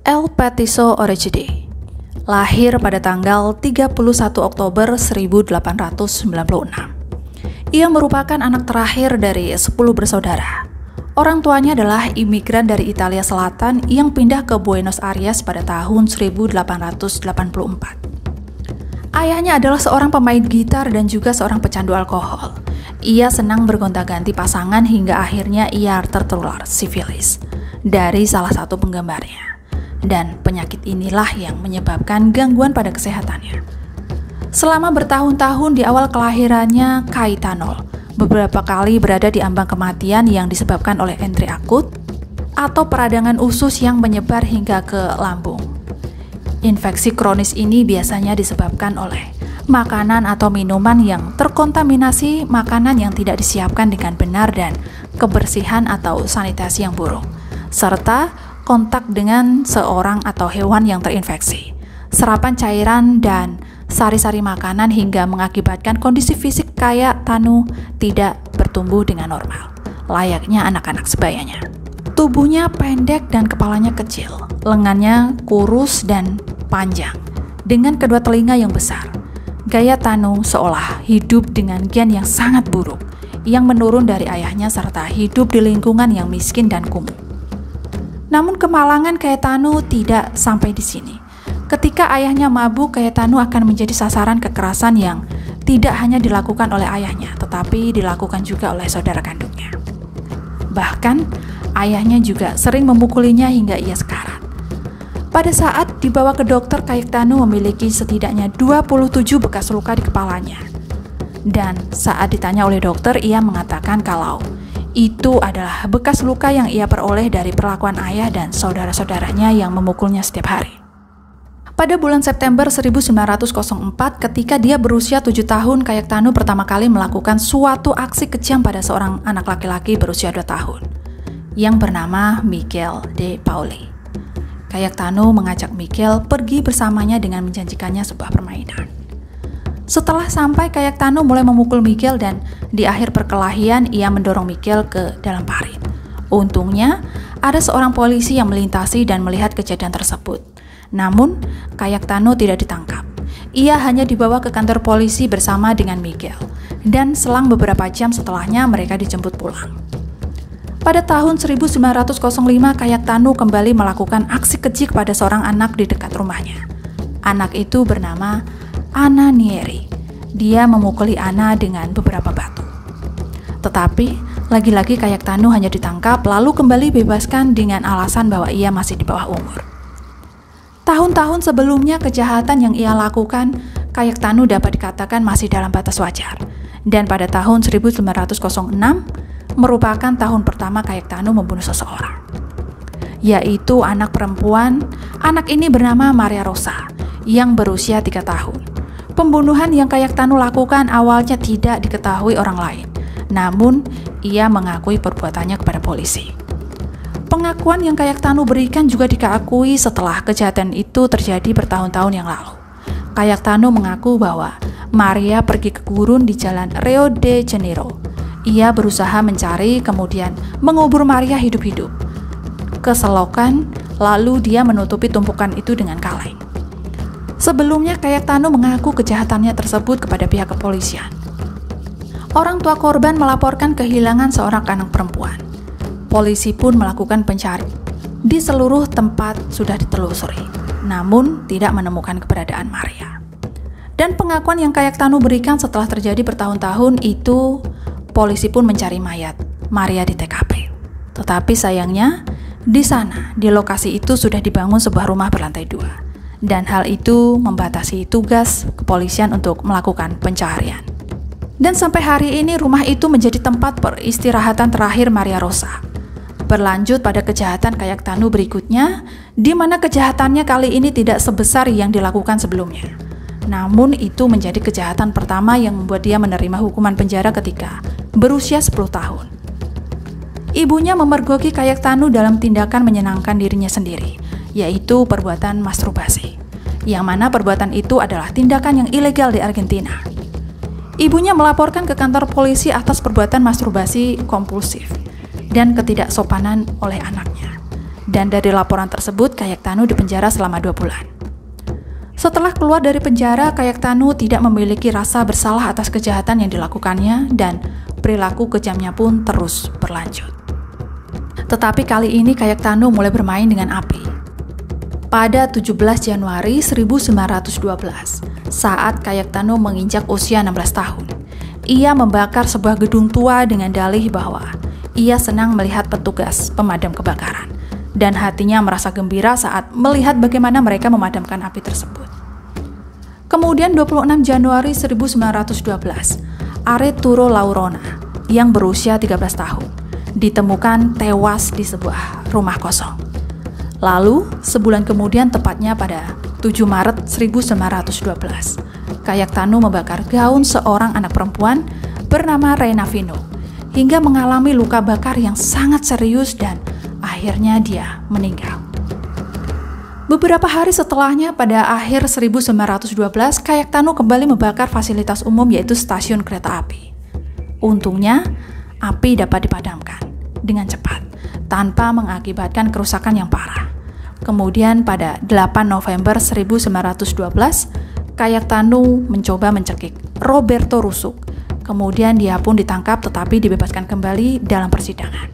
El Petiso Origide lahir pada tanggal 31 Oktober 1896. Ia merupakan anak terakhir dari 10 bersaudara. Orang tuanya adalah imigran dari Italia Selatan yang pindah ke Buenos Aires pada tahun 1884. Ayahnya adalah seorang pemain gitar dan juga seorang pecandu alkohol. Ia senang bergonta-ganti pasangan hingga akhirnya ia tertular sifilis dari salah satu penggemarnya. Dan penyakit inilah yang menyebabkan gangguan pada kesehatannya. Selama bertahun-tahun di awal kelahirannya, Caetano beberapa kali berada di ambang kematian yang disebabkan oleh entri akut atau peradangan usus yang menyebar hingga ke lambung. Infeksi kronis ini biasanya disebabkan oleh makanan atau minuman yang terkontaminasi makanan yang tidak disiapkan dengan benar dan kebersihan atau sanitasi yang buruk, serta kontak dengan seorang atau hewan yang terinfeksi, serapan cairan dan sari-sari makanan hingga mengakibatkan kondisi fisik Caetano tidak bertumbuh dengan normal, layaknya anak-anak sebayanya. Tubuhnya pendek dan kepalanya kecil, lengannya kurus dan panjang, dengan kedua telinga yang besar. Caetano seolah hidup dengan gen yang sangat buruk, yang menurun dari ayahnya serta hidup di lingkungan yang miskin dan kumuh. Namun kemalangan Caetano tidak sampai di sini. Ketika ayahnya mabuk, Caetano akan menjadi sasaran kekerasan yang tidak hanya dilakukan oleh ayahnya, tetapi dilakukan juga oleh saudara kandungnya. Bahkan, ayahnya juga sering memukulinya hingga ia sekarat. Pada saat dibawa ke dokter, Caetano memiliki setidaknya 27 bekas luka di kepalanya. Dan saat ditanya oleh dokter, ia mengatakan kalau itu adalah bekas luka yang ia peroleh dari perlakuan ayah dan saudara-saudaranya yang memukulnya setiap hari. Pada bulan September 1904, ketika dia berusia 7 tahun, Caetano pertama kali melakukan suatu aksi kejam pada seorang anak laki-laki berusia 2 tahun, yang bernama Miguel de Pauli. Caetano mengajak Miguel pergi bersamanya dengan menjanjikannya sebuah permainan. Setelah sampai, Caetano mulai memukul Miguel dan di akhir perkelahian ia mendorong Miguel ke dalam parit. Untungnya, ada seorang polisi yang melintasi dan melihat kejadian tersebut. Namun, Caetano tidak ditangkap. Ia hanya dibawa ke kantor polisi bersama dengan Miguel. Dan selang beberapa jam setelahnya mereka dijemput pulang. Pada tahun 1905, Caetano kembali melakukan aksi keji pada seorang anak di dekat rumahnya. Anak itu bernama Anna Nieri. Dia memukuli Anna dengan beberapa batu. Tetapi, lagi-lagi Caetano hanya ditangkap lalu kembali bebaskan dengan alasan bahwa ia masih di bawah umur. Tahun-tahun sebelumnya kejahatan yang ia lakukan, Caetano dapat dikatakan masih dalam batas wajar. Dan pada tahun 1906, merupakan tahun pertama Caetano membunuh seseorang, yaitu anak perempuan. Anak ini bernama Maria Rosa, yang berusia 3 tahun. Pembunuhan yang Caetano lakukan awalnya tidak diketahui orang lain, namun ia mengakui perbuatannya kepada polisi. Pengakuan yang Caetano berikan juga dikakui setelah kejahatan itu terjadi bertahun-tahun yang lalu. Caetano mengaku bahwa Maria pergi ke gurun di jalan Rio de Janeiro. Ia berusaha mencari, kemudian mengubur Maria hidup-hidup ke selokan, lalu dia menutupi tumpukan itu dengan kaleng. Sebelumnya, Caetano mengaku kejahatannya tersebut kepada pihak kepolisian. Orang tua korban melaporkan kehilangan seorang anak perempuan. Polisi pun melakukan pencarian di seluruh tempat sudah ditelusuri, namun tidak menemukan keberadaan Maria. Dan pengakuan yang Caetano berikan setelah terjadi bertahun-tahun itu, polisi pun mencari mayat Maria di TKP. Tetapi sayangnya, di sana, di lokasi itu sudah dibangun sebuah rumah berlantai 2. Dan hal itu membatasi tugas kepolisian untuk melakukan pencarian. Dan sampai hari ini rumah itu menjadi tempat peristirahatan terakhir Maria Rosa. Berlanjut pada kejahatan Caetano berikutnya, di mana kejahatannya kali ini tidak sebesar yang dilakukan sebelumnya. Namun itu menjadi kejahatan pertama yang membuat dia menerima hukuman penjara ketika berusia 10 tahun. Ibunya memergoki Caetano dalam tindakan menyenangkan dirinya sendiri, yaitu perbuatan masturbasi, yang mana perbuatan itu adalah tindakan yang ilegal di Argentina. Ibunya melaporkan ke kantor polisi atas perbuatan masturbasi kompulsif dan ketidaksopanan oleh anaknya. dan dari laporan tersebut Cayetano dipenjara selama 2 bulan. Setelah keluar dari penjara, Cayetano tidak memiliki rasa bersalah atas kejahatan yang dilakukannya dan perilaku kejamnya pun terus berlanjut. Tetapi kali ini Cayetano mulai bermain dengan api. Pada 17 Januari 1912, saat Cayetano menginjak usia 16 tahun, ia membakar sebuah gedung tua dengan dalih bahwa ia senang melihat petugas pemadam kebakaran dan hatinya merasa gembira saat melihat bagaimana mereka memadamkan api tersebut. Kemudian 26 Januari 1912, Arturo Laurona yang berusia 13 tahun ditemukan tewas di sebuah rumah kosong. Lalu, sebulan kemudian tepatnya pada 7 Maret 1912, Cayetano membakar gaun seorang anak perempuan bernama Reina Vino hingga mengalami luka bakar yang sangat serius dan akhirnya dia meninggal. Beberapa hari setelahnya, pada akhir 1912, Cayetano kembali membakar fasilitas umum yaitu stasiun kereta api. Untungnya, api dapat dipadamkan dengan cepat, tanpa mengakibatkan kerusakan yang parah. Kemudian pada 8 November 1912, Cayetano mencoba mencekik Roberto Rusuk. Kemudian dia pun ditangkap tetapi dibebaskan kembali dalam persidangan.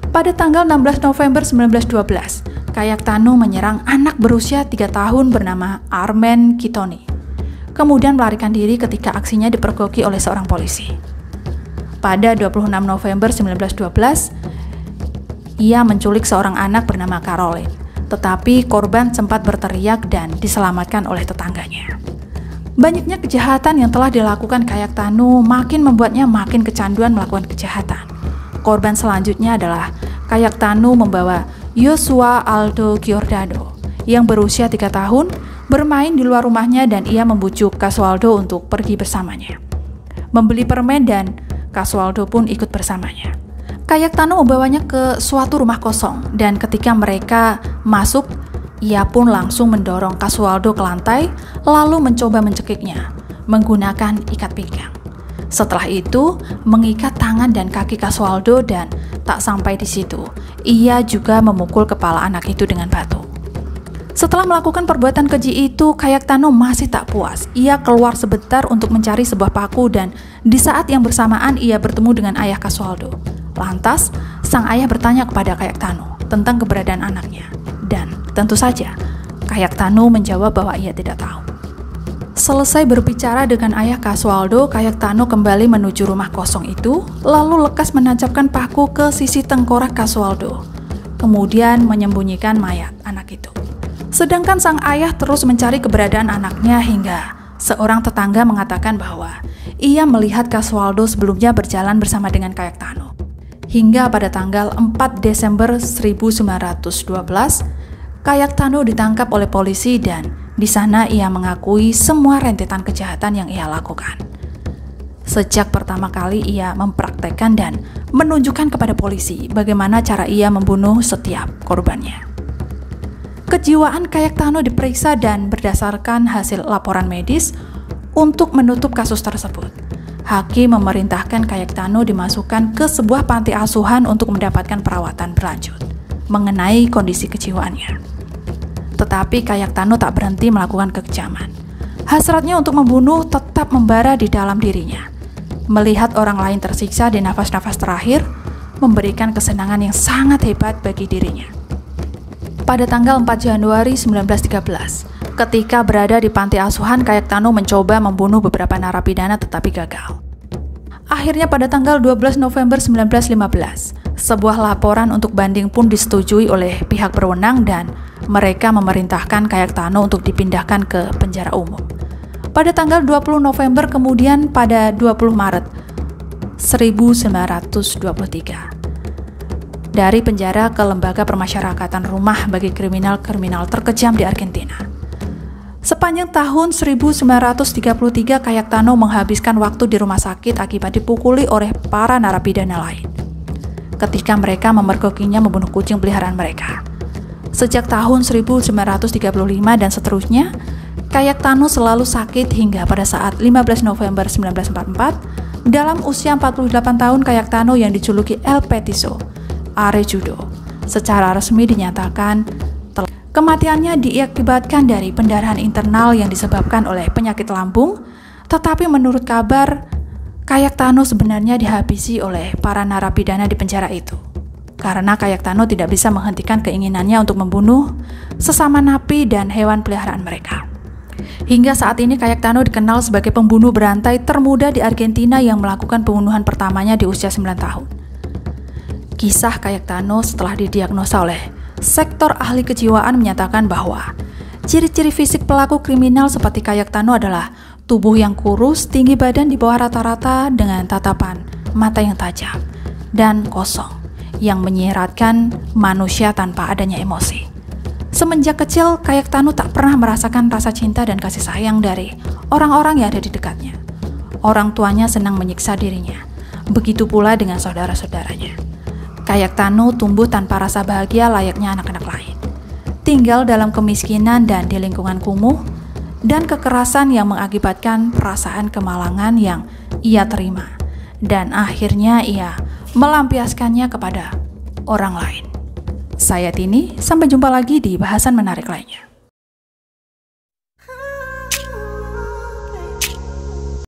Pada tanggal 16 November 1912, Cayetano menyerang anak berusia 3 tahun bernama Armen Kitoni. Kemudian melarikan diri ketika aksinya dipergoki oleh seorang polisi. Pada 26 November 1912, ia menculik seorang anak bernama Caroline, tetapi korban sempat berteriak dan diselamatkan oleh tetangganya. Banyaknya kejahatan yang telah dilakukan Cayetano makin membuatnya makin kecanduan melakukan kejahatan. Korban selanjutnya adalah Cayetano membawa Joshua Aldo Giordano yang berusia 3 tahun bermain di luar rumahnya dan ia membujuk Casualdo untuk pergi bersamanya. Membeli permen dan Casualdo pun ikut bersamanya. Cayetano membawanya ke suatu rumah kosong dan ketika mereka masuk, ia pun langsung mendorong Casualdo ke lantai lalu mencoba mencekiknya menggunakan ikat pinggang. Setelah itu, mengikat tangan dan kaki Casualdo dan tak sampai di situ, ia juga memukul kepala anak itu dengan batu. Setelah melakukan perbuatan keji itu, Cayetano masih tak puas. Ia keluar sebentar untuk mencari sebuah paku dan di saat yang bersamaan ia bertemu dengan ayah Casualdo. Lantas, sang ayah bertanya kepada Cayetano tentang keberadaan anaknya. Dan tentu saja, Cayetano menjawab bahwa ia tidak tahu. Selesai berbicara dengan ayah Casualdo, Cayetano kembali menuju rumah kosong itu, lalu lekas menancapkan paku ke sisi tengkorak Casualdo, kemudian menyembunyikan mayat anak itu. Sedangkan sang ayah terus mencari keberadaan anaknya hingga seorang tetangga mengatakan bahwa ia melihat Casualdo sebelumnya berjalan bersama dengan Cayetano. Hingga pada tanggal 4 Desember 1912, Cayetano ditangkap oleh polisi dan di sana ia mengakui semua rentetan kejahatan yang ia lakukan. Sejak pertama kali ia mempraktekkan dan menunjukkan kepada polisi bagaimana cara ia membunuh setiap korbannya. Kejiwaan Cayetano diperiksa dan berdasarkan hasil laporan medis untuk menutup kasus tersebut, hakim memerintahkan Cayetano dimasukkan ke sebuah panti asuhan untuk mendapatkan perawatan berlanjut mengenai kondisi kejiwaannya. Tetapi Cayetano tak berhenti melakukan kekejaman. Hasratnya untuk membunuh tetap membara di dalam dirinya. Melihat orang lain tersiksa di nafas-nafas terakhir, memberikan kesenangan yang sangat hebat bagi dirinya. Pada tanggal 4 Januari 1913, ketika berada di panti asuhan, Cayetano mencoba membunuh beberapa narapidana tetapi gagal. Akhirnya pada tanggal 12 November 1915, sebuah laporan untuk banding pun disetujui oleh pihak berwenang dan mereka memerintahkan Cayetano untuk dipindahkan ke penjara umum. Pada tanggal 20 November kemudian pada 20 Maret 1923, dari penjara ke lembaga permasyarakatan rumah bagi kriminal-kriminal terkejam di Argentina. Sepanjang tahun 1933, Cayetano menghabiskan waktu di rumah sakit akibat dipukuli oleh para narapidana lain ketika mereka memergokinya membunuh kucing peliharaan mereka. Sejak tahun 1935 dan seterusnya, Cayetano selalu sakit hingga pada saat 15 November 1944, dalam usia 48 tahun, Cayetano yang dijuluki El Petiso, Are Judo, secara resmi dinyatakan kematiannya diakibatkan dari pendarahan internal yang disebabkan oleh penyakit lambung, tetapi menurut kabar, Cayetano sebenarnya dihabisi oleh para narapidana di penjara itu. Karena Cayetano tidak bisa menghentikan keinginannya untuk membunuh sesama napi dan hewan peliharaan mereka. Hingga saat ini Cayetano dikenal sebagai pembunuh berantai termuda di Argentina yang melakukan pembunuhan pertamanya di usia 9 tahun. Kisah Cayetano setelah didiagnosa oleh sektor ahli kejiwaan menyatakan bahwa ciri-ciri fisik pelaku kriminal seperti Cayetano adalah tubuh yang kurus, tinggi badan di bawah rata-rata dengan tatapan mata yang tajam dan kosong yang menyiratkan manusia tanpa adanya emosi. Semenjak kecil, Cayetano tak pernah merasakan rasa cinta dan kasih sayang dari orang-orang yang ada di dekatnya. Orang tuanya senang menyiksa dirinya, begitu pula dengan saudara-saudaranya. Cayetano tumbuh tanpa rasa bahagia layaknya anak-anak lain. Tinggal dalam kemiskinan dan di lingkungan kumuh, dan kekerasan yang mengakibatkan perasaan kemalangan yang ia terima, dan akhirnya ia melampiaskannya kepada orang lain. Saya Tini, sampai jumpa lagi di bahasan menarik lainnya.